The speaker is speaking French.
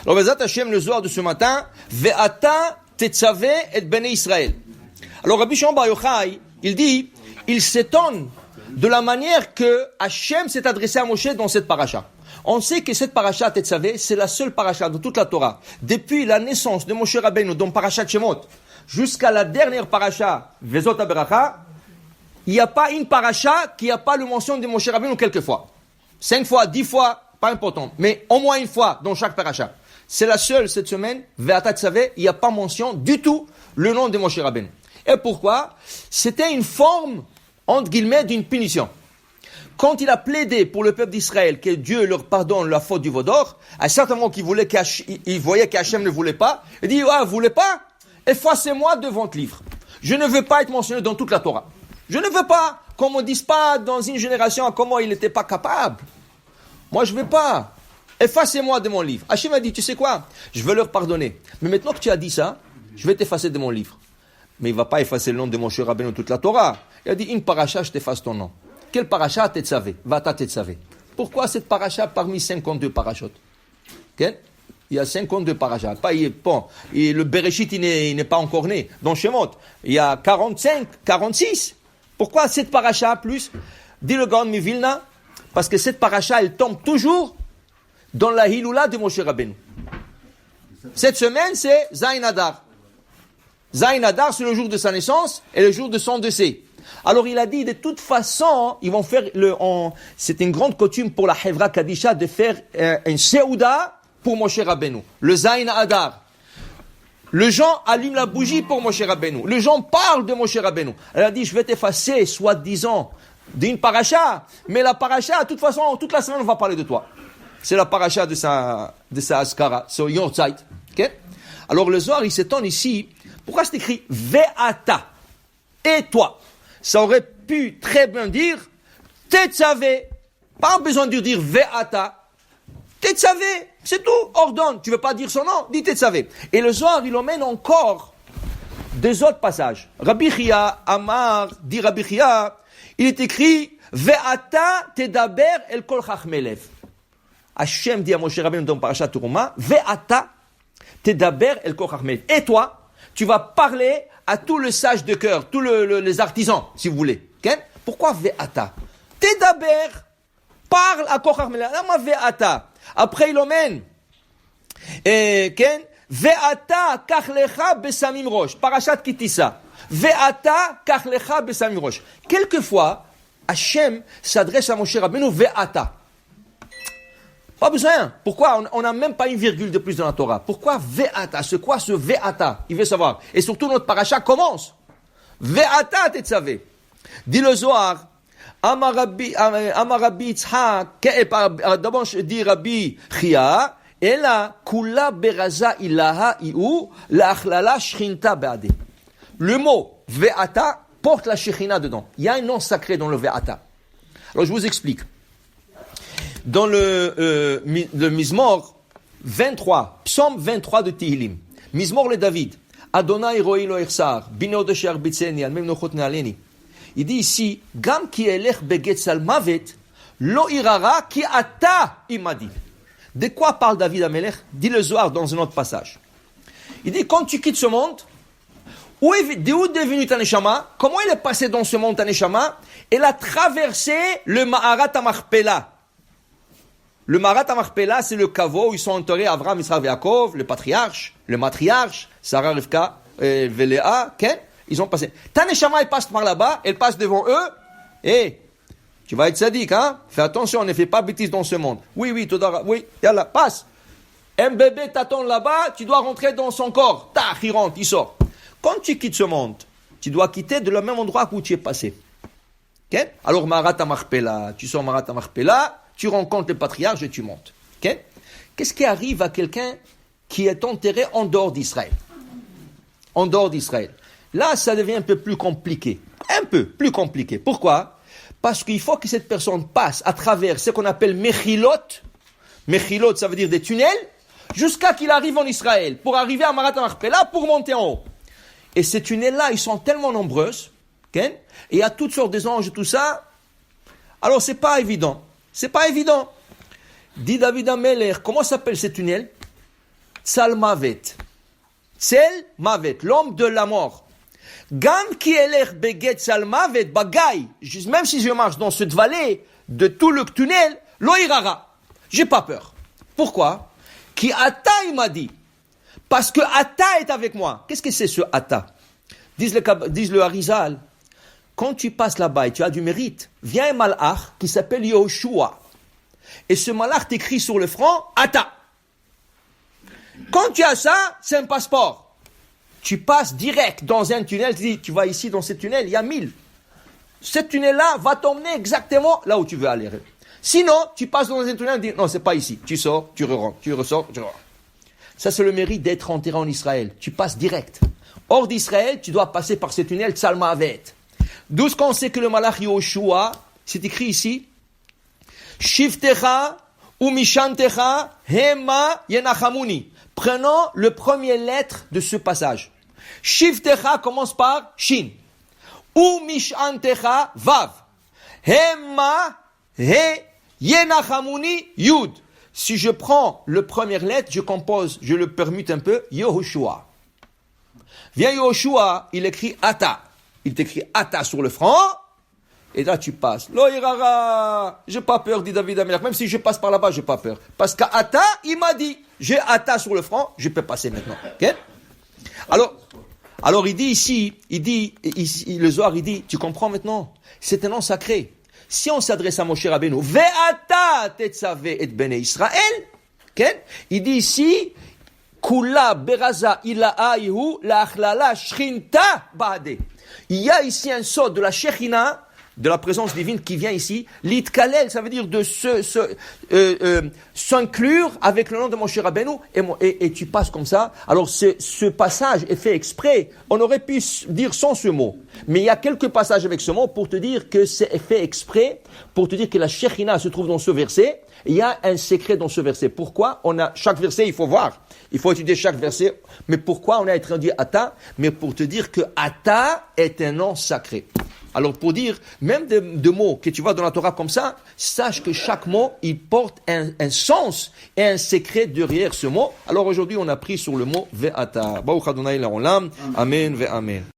Alors, Bezat Hashem, le Zohar de ce matin, Ve'ata tetzave et bene Israël. Alors, Rabbi Shimon Bar Yochai, il dit, il s'étonne de la manière que Hashem s'est adressé à Moshe dans cette paracha. On sait que cette paracha Tetzavé, c'est la seule paracha de toute la Torah. Depuis la naissance de Moshe Rabbeinu dans parachat Shemot, jusqu'à la dernière paracha, Vezot HaBeracha, il n'y a pas une paracha qui n'a pas le mention de Moshe Rabbeinu quelquefois. 5 fois, 10 fois, pas important. Mais au moins une fois dans chaque paracha. C'est la seule cette semaine, Ve'ata Tetzavé, il n'y a pas mention du tout le nom de Moshe Rabbeinu. Et pourquoi? C'était une forme, entre guillemets, d'une punition. Quand il a plaidé pour le peuple d'Israël que Dieu leur pardonne la faute du veau d'or, à un certain moment qu'il voyait qu'Hachem ne voulait pas, il dit, vous voulez pas? Effacez-moi de votre livre. Je ne veux pas être mentionné dans toute la Torah. Je ne veux pas qu'on me dise pas dans une génération comment il n'était pas capable. Moi, je ne veux pas. Effacez-moi de mon livre. Hachem a dit, tu sais quoi? Je veux leur pardonner. Mais maintenant que tu as dit ça, je vais t'effacer de mon livre. Mais il ne va pas effacer le nom de Moshe Rabbeinu dans toute la Torah. Il a dit, une paracha, je t'efface ton nom. Quelle paracha Tetzavé? Vata Tetzavé. Pourquoi cette paracha parmi 52 parachutes? Okay? Il y a 52 parachas. Et le Bereshit, il n'est pas encore né. Dans Shemot, il y a 45, 46. Pourquoi cette paracha plus? Dit le Gaon Mivilna, parce que cette paracha, elle tombe toujours dans la Hiloula de Moshe Rabbeinu. Cette semaine, c'est Zayin Adar. Zayin Adar, c'est le jour de sa naissance et le jour de son décès. Alors il a dit, de toute façon, ils vont faire c'est une grande coutume pour la Hevra Kadisha de faire un Seouda pour Moshe Rabbeinu. Le Zayin Adar. Les gens allument la bougie pour Moshe Rabbeinu. Les gens parlent de Moshe Rabbeinu. Elle a dit, je vais t'effacer, soi-disant, d'une paracha. Mais la paracha, de toute façon, toute la semaine, on va parler de toi. C'est la paracha de sa Askara. C'est Yortzeit. Okay? Alors le Zohar, il s'étonne ici. Pourquoi c'est écrit Ve'ata? Et toi? Ça aurait pu très bien dire Tetzavé. Pas besoin de dire Ve'ata. Tetzavé, c'est tout. Ordonne. Tu veux pas dire son nom? Dis Tetzavé. Et le Zohar, il emmène encore des autres passages. Rabbi Chia, Amar, dit Rabbi Chia, il est écrit Ve'ata tedaber el kol chachmelev. Hachem dit à Moshe Rabbeinu dans Parashat Teruma, Ve'ata tedaber el kol chachmelev. Et toi, tu vas parler à tous les sages de cœur, tous les artisans, si vous voulez. Okay? Pourquoi Ve'ata? Tedaber, parle à kol chachmelev. Lama Ve'ata. Après, il emmène. Ve'ata kachlecha besamim rosh. Parashat Kitissa. Ve'ata kachlecha besamim rosh. Quelquefois, Hachem s'adresse à Moshe Rabbeinu, Ve'ata. Pas besoin. Pourquoi? On n'a même pas une virgule de plus dans la Torah. Pourquoi Ve'ata? C'est quoi ce Ve'ata? Il veut savoir. Et surtout, notre paracha commence. Ve'ata tetzavé. Dit le Zohar, Amarabi Yitzhak, d'abord dit Rabbi Chia, et là, Kula beraza ilaha iu, la achlala shchinta be'ade. Le mot Ve'ata porte la shechina dedans. Il y a un nom sacré dans le Ve'ata. Alors, je vous explique. Dans le Mizmor 23, psaume 23 de Tehillim, Mizmor le David, Adonai roi lo echsar, bino de sher bitzeni, al mem nochot nealeni. Il dit ici, Gam ki elech begetzal mavet, lo irara ki ata imadi. De quoi parle David Amelech? Dit le Zohar dans un autre passage. Il dit, quand tu quittes ce monde, d'où est devenu ta neshama? Comment il est passé dans ce monde ta neshama? Il a traversé le Ma'arat HaMachpelah. Le Ma'arat HaMachpelah, c'est le caveau où ils sont enterrés Avraham, Yitzhak et Yaakov, le patriarche, le matriarche, Sarah, Rivka, Véléa, Ken. Ils ont passé. Ta neshama, elle passe par là-bas, elle passe devant eux, et tu vas être sadique, hein? Fais attention, ne fais pas bêtise dans ce monde. Oui, oui, yalla, passe. Un bébé t'attend là-bas, tu dois rentrer dans son corps. Il rentre, il sort. Quand tu quittes ce monde, tu dois quitter de le même endroit où tu es passé. Okay? Alors, Ma'arat HaMachpelah, tu sors Ma'arat HaMachpelah, tu rencontres le patriarche et tu montes. Okay? Qu'est-ce qui arrive à quelqu'un qui est enterré en dehors d'Israël? En dehors d'Israël. Là, ça devient un peu plus compliqué. Un peu plus compliqué. Pourquoi? Parce qu'il faut que cette personne passe à travers ce qu'on appelle Mechilot. Mechilot, ça veut dire des tunnels, jusqu'à qu'il arrive en Israël, pour arriver à Ma'arat HaMachpelah, pour monter en haut. Et ces tunnels-là, ils sont tellement nombreux, okay? Et il y a toutes sortes d'anges et tout ça. Alors, c'est pas évident. C'est pas évident. Dit David Amelech, comment s'appelle ces tunnels? Tzalmavet. Tzalmavet, l'homme de la mort. Gam ki elech beget tzalmavet bagay. Même si je marche dans cette vallée de tout le tunnel, lo irara. J'ai pas peur. Pourquoi? Ki ata, il m'a dit. Parce que ata est avec moi. Qu'est-ce que c'est ce ata? Disent le Harizal. Quand tu passes là-bas et tu as du mérite, vient un malach qui s'appelle Yoshua. Et ce malach t'écrit sur le front, ata. Quand tu as ça, c'est un passeport. Tu passes direct dans un tunnel, tu dis, tu vas ici dans ce tunnel, il y a 1000. Ce tunnel-là va t'emmener exactement là où tu veux aller. Sinon, tu passes dans un tunnel et dis, non, c'est pas ici. Tu sors, tu rentres, tu ressors, tu rentres. Ça, c'est le mérite d'être enterré en Israël. Tu passes direct. Hors d'Israël, tu dois passer par ce tunnel Tzalmavet. D'où ce qu'on sait que le malach Yoshua, c'est écrit ici, Shiftecha ou Mishantecha Hema Yenachamuni. Prenons le premier lettre de ce passage. Shiftecha commence par Shin. Ou Mishantecha Vav. Hema He Yenachamuni Yud. Si je prends le première lettre, je le permute un peu, Yehoshua. Vient Yehoshua, il écrit Ata. Il t'écrit Ata sur le front, et là tu passes. Lo irara, j'ai pas peur, dit David Amelach. Même si je passe par là-bas, j'ai pas peur. Parce qu'Ata, il m'a dit, j'ai Ata sur le front, je peux passer maintenant. Okay? Alors il dit ici, le Zohar, il dit, tu comprends maintenant? C'est un nom sacré. Si on s'adresse à Moshe Rabbeinu, Ve'ata tetzave et bnei Israël, okay? Il dit ici, Kula beraza ila'ayihu la'achlala shrinta ba'ade. Il y a ici un sort de la Shekhinah, de la présence divine qui vient ici. L'itkalel, ça veut dire de s'inclure avec le nom de Moshe Rabbeinu et tu passes comme ça. Alors ce passage est fait exprès. On aurait pu dire sans ce mot. Mais il y a quelques passages avec ce mot pour te dire que c'est fait exprès, pour te dire que la Shekhinah se trouve dans ce verset. Il y a un secret dans ce verset. Pourquoi? Chaque verset, il faut voir. Il faut étudier chaque verset. Mais pourquoi on a introduit Ata? Mais pour te dire que Ata est un nom sacré. Alors pour dire, même de mots que tu vois dans la Torah comme ça, sache que chaque mot, il porte un sens et un secret derrière ce mot. Alors aujourd'hui, on a pris sur le mot Ve'ata. Baruch Adonai La'olam. Amen ve'amen.